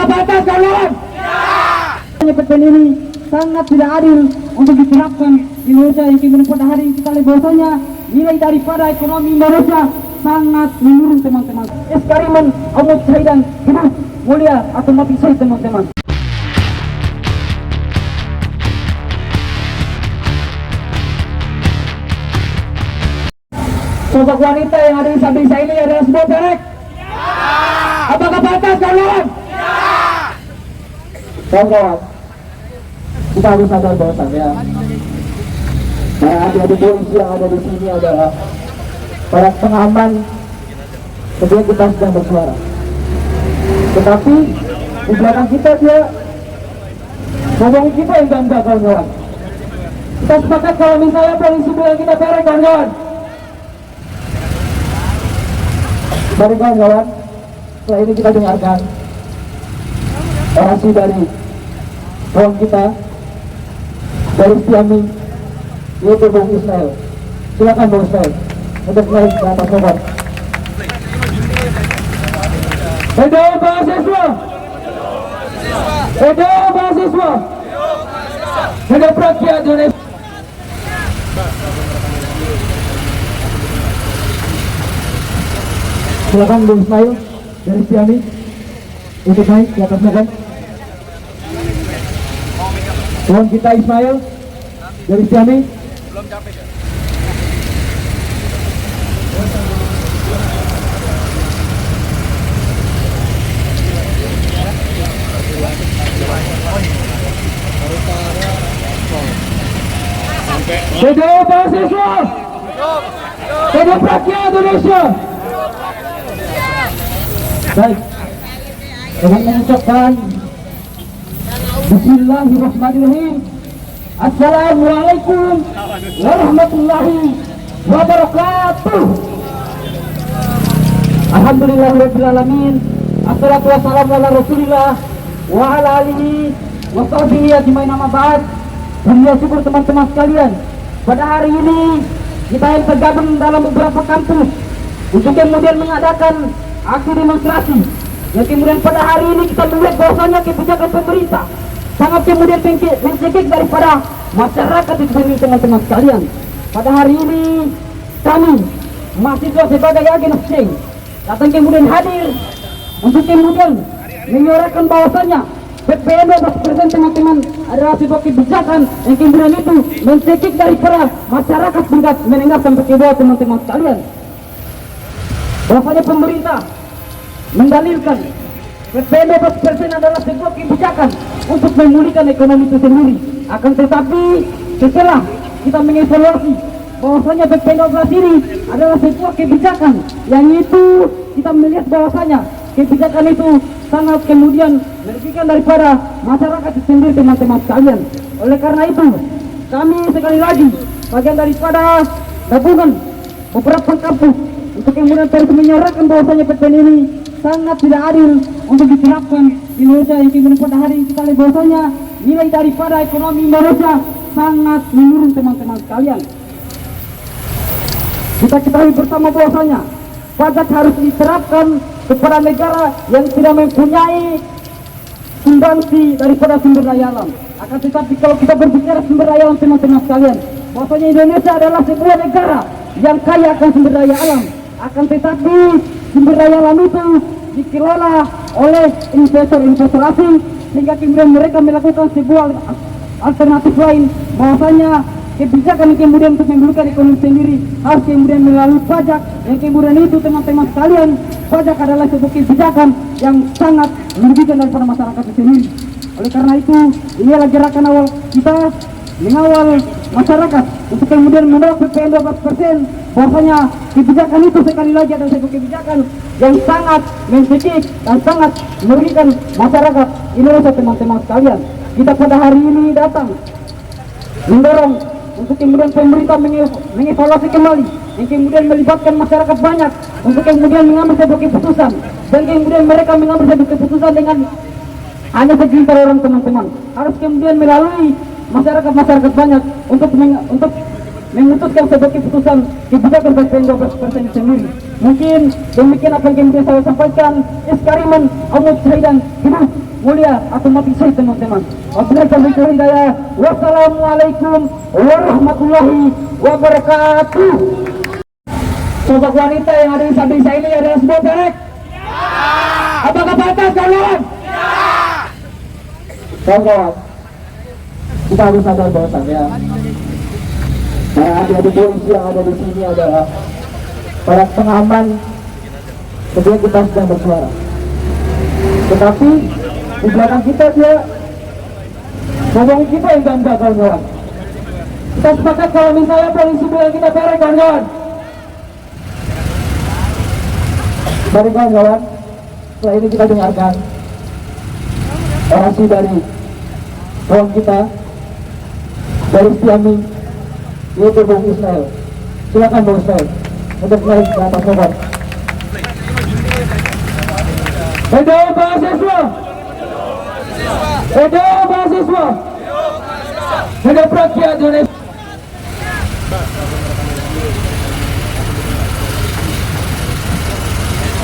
Apakah batas kawan? Penyebabkan ini sangat tidak adil untuk diterapkan di Indonesia yang kemudian pada hari kita lihat bahwasanya nilai daripada ekonomi Indonesia sangat menurun teman-teman. Eksperimen Ahmad Syaidan hidup mulia atau mati syahid teman-teman. Sosok wanita yang ada di samping saya ini adalah sebuah derek. Apakah batas kawan? Kawan-kawan, kita harus sadar bahwasannya para adik-adik polisi yang ada di sini adalah para pengaman ketika kita sedang bersuara. Tetapi di belakang kita dia ngomong kita yang ganda kawan-kawan. Kita sepakat kalau misalnya polisi bilang kita bareng kawan-kawan. Bareng kawan-kawan. Setelah ini kita dengarkan orasi dari kawan kita dari Stiami, yaitu Bung Ismail. Silakan Bung Ismail untuk naik ke atas nomor. Edo mahasiswa, Edo mahasiswa, Edo rakyat Indonesia. Silakan Bung Ismail dari Stiami untuk naik ke atas nomor. Kawan kita Ismail dari Stiami. Belum capek ya? Edo mahasiswa, Edo rakyat Indonesia. Baik, dengan mengucapkan Bismillahirrahmanirrahim. Assalamualaikum warahmatullahi wabarakatuh. Alhamdulillahirrahmanirrahim. Assalatu wassalamu ala rasulillah wa ala alihi wa sahbihi ajmain amma ba'd. Puji syukur teman-teman sekalian, pada hari ini kita yang tergabung dalam beberapa kampus untuk kemudian mengadakan aksi demonstrasi yang kemudian pada hari ini kita melihat bahwasannya kebijakan pemerintah sangat kemudian mencekik daripada masyarakat itu sendiri teman-teman sekalian. Pada hari ini kami mahasiswa sebagai agen exchange datang kemudian hadir untuk kemudian menyuarakan bahwasannya PPN 12% teman-teman adalah sebuah kebijakan yang kemudian itu mencekik daripada masyarakat tingkat menengah sampai ke bawah teman-teman sekalian. Bahwasanya pemerintah mendalilkan PPN 12% adalah sebuah kebijakan untuk memulihkan ekonomi itu sendiri. Akan tetapi setelah kita mengevaluasi bahwasanya PPN 12 ini adalah sebuah kebijakan yang itu kita melihat bahwasanya kebijakan itu sangat kemudian merugikan daripada masyarakat itu sendiri teman-teman sekalian. Oleh karena itu kami sekali lagi bagian daripada gabungan beberapa kampus untuk kemudian terus menyuarakan bahwasanya PPN ini sangat tidak adil untuk diterapkan di Indonesia yang kemudian pada hari kita lihat bahwasanya nilai daripada ekonomi Indonesia sangat menurun teman-teman sekalian. Kita ketahui bersama bahwasanya pajak harus diterapkan kepada negara yang tidak mempunyai sumbangsi daripada sumber daya alam. Akan tetapi kalau kita berbicara sumber daya alam teman-teman sekalian, bahwasanya Indonesia adalah sebuah negara yang kaya akan sumber daya alam. Akan tetapi sumber daya alam itu dikelola oleh investor-investor asing sehingga kemudian mereka melakukan sebuah alternatif lain, bahwasanya kebijakan yang kemudian untuk memulihkan ekonomi sendiri harus kemudian melalui pajak yang kemudian itu teman-teman sekalian, pajak adalah sebuah kebijakan yang sangat merugikan daripada masyarakat itu sendiri. Oleh karena itu inilah gerakan awal kita mengawal masyarakat untuk kemudian menolak PPN 12%, bahwasanya kebijakan itu sekali lagi adalah sebuah kebijakan yang sangat mencekik dan sangat merugikan masyarakat Indonesia teman-teman sekalian. Kita pada hari ini datang mendorong untuk kemudian pemerintah mengevaluasi kembali yang kemudian melibatkan masyarakat banyak untuk kemudian mengambil sebuah keputusan, dan kemudian mereka mengambil sebuah keputusan dengan hanya segelintir orang teman-teman, harus kemudian melalui masyarakat banyak untuk memutuskan sebuah keputusan kebijakan PPN 12% sendiri. Mungkin demikian apa yang kemudian saya sampaikan. Eksperimen Ahmad Syaidan hidup mulia atau mati saya teman-teman. Wabillahi taufiq wal hidayah. Wassalamualaikum warahmatullahi wabarakatuh. Sosok wanita yang ada di samping saya ini adalah sebuah derek. Apakah pantas kawan? Kawan-kawan, kita harus sadar bahwasannya para adik-adik polisi yang ada di sini adalah para pengaman ketika kita sedang bersuara. Tetapi di belakang kita dia ngomongin kita yang enggak kawan-kawan. Kita sepakat kalau misalnya polisi bilang kita perek kawan-kawan. Mari kawan-kawan, setelah ini kita dengarkan orasi dari kawan kita dari Stiami, yaitu Bung Ismail. Silakan Bung Ismail untuk naik ke atas kawan. Edo mahasiswa, Edo mahasiswa, Edo rakyat Indonesia.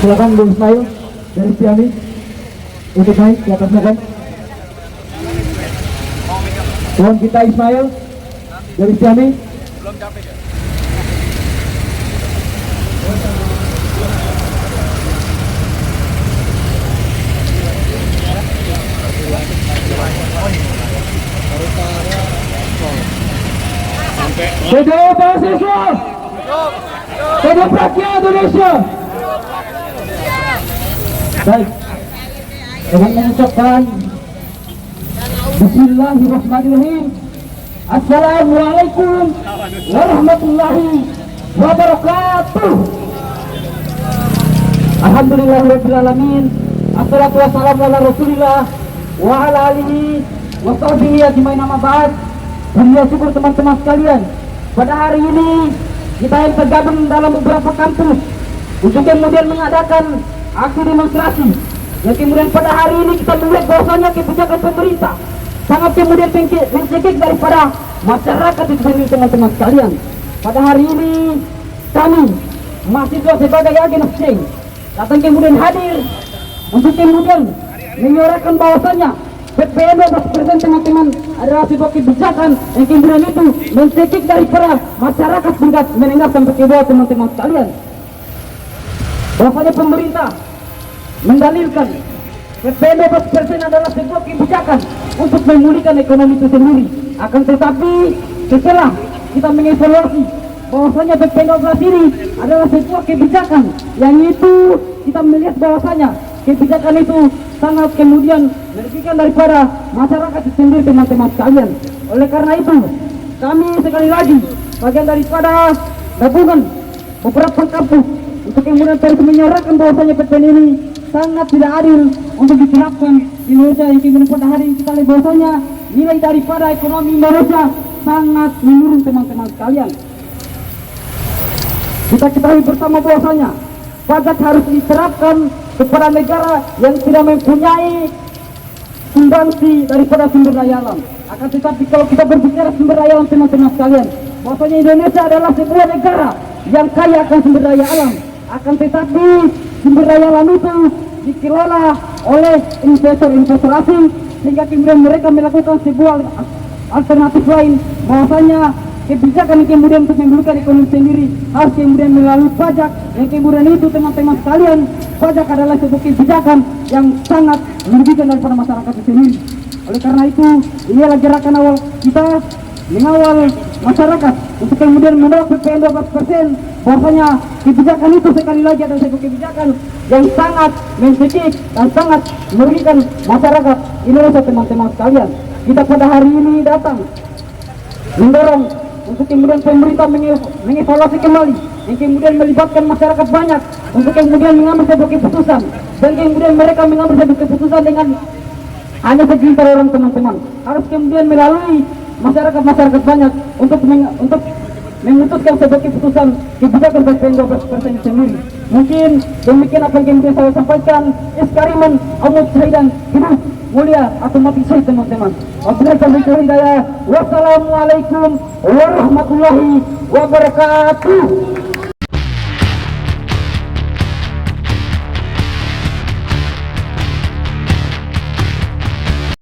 Silakan Bung Ismail dari Stiami untuk naik ke atas kawan. Kawan kita Ismail dari Stiami. Belum capek ya? Edo mahasiswa, Edo rakyat Indonesia. Baik, dengan mengucapkan Bismillahirrahmanirrahim. Assalamualaikum warahmatullahi wabarakatuh. Alhamdulillahirrahmanirrahim. Assalatu wassalamu ala rasulillah wa ala alihi wa sahbihi ajmain amma ba'd. Puji syukur teman-teman sekalian, pada hari ini kita yang tergabung dalam beberapa kampus untuk kemudian mengadakan aksi demonstrasi yang kemudian pada hari ini kita melihat bahwasanya kebijakan pemerintah sangat kemudian mencekik daripada masyarakat itu sendiri teman-teman sekalian. Pada hari ini kami mahasiswa sebagai agen of change datang kemudian hadir untuk kemudian menyuarakan bahwasanya PPN 12% teman-teman adalah sebuah kebijakan yang kemudian itu mencekik daripada masyarakat tingkat menengah sampai ke bawah teman-teman sekalian. Bahwasanya pemerintah mendalilkan PPN 12% adalah sebuah kebijakan untuk memulihkan ekonomi itu sendiri. Akan tetapi setelah kita mengevaluasi bahwasanya PPN 12 ini adalah sebuah kebijakan yang itu kita melihat bahwasanya kebijakan itu sangat kemudian merugikan daripada masyarakat itu sendiri teman-teman sekalian. Oleh karena itu kami sekali lagi bagian daripada gabungan beberapa kampus untuk kemudian terus menyuarakan bahwasanya PPN ini sangat tidak adil untuk diterapkan di Indonesia. Yang kemudian pada hari ini kita lihat bahwasanya nilai daripada ekonomi Indonesia sangat menurun teman-teman sekalian. Kita ketahui bersama bahwasanya pajak harus diterapkan kepada negara yang tidak mempunyai sumbangsi daripada sumber daya alam. Akan tetapi kalau kita berbicara sumber daya alam teman-teman sekalian, bahwasanya Indonesia adalah sebuah negara yang kaya akan sumber daya alam. Akan tetapi sumber daya alam itu dikelola oleh investor-investor asing sehingga kemudian mereka melakukan sebuah alternatif lain, bahwasanya kebijakan yang kemudian untuk memulihkan ekonomi sendiri harus kemudian melalui pajak yang kemudian itu teman-teman sekalian, pajak adalah sebuah kebijakan yang sangat merugikan daripada masyarakat itu sendiri. Oleh karena itu inilah gerakan awal kita mengawal masyarakat untuk kemudian menolak PPN 12%, bahwasanya kebijakan itu sekali lagi adalah sebuah kebijakan yang sangat mencekik dan sangat merugikan masyarakat Indonesia teman-teman sekalian. Kita pada hari ini datang mendorong untuk kemudian pemerintah mengevaluasi kembali yang kemudian melibatkan masyarakat banyak untuk kemudian mengambil sebuah keputusan, dan kemudian mereka mengambil sebuah keputusan dengan hanya segelintir orang teman-teman, harus kemudian melalui masyarakat banyak untuk memutuskan sebuah keputusan kebijakan PPN 12% sendiri. Mungkin demikian apa yang kemudian saya sampaikan. Iskariman Ahmad Syaidan hidup mulia atau mati syahid teman-teman. Wabillahi taufiq wal hidayah. Wassalamualaikum warahmatullahi wabarakatuh.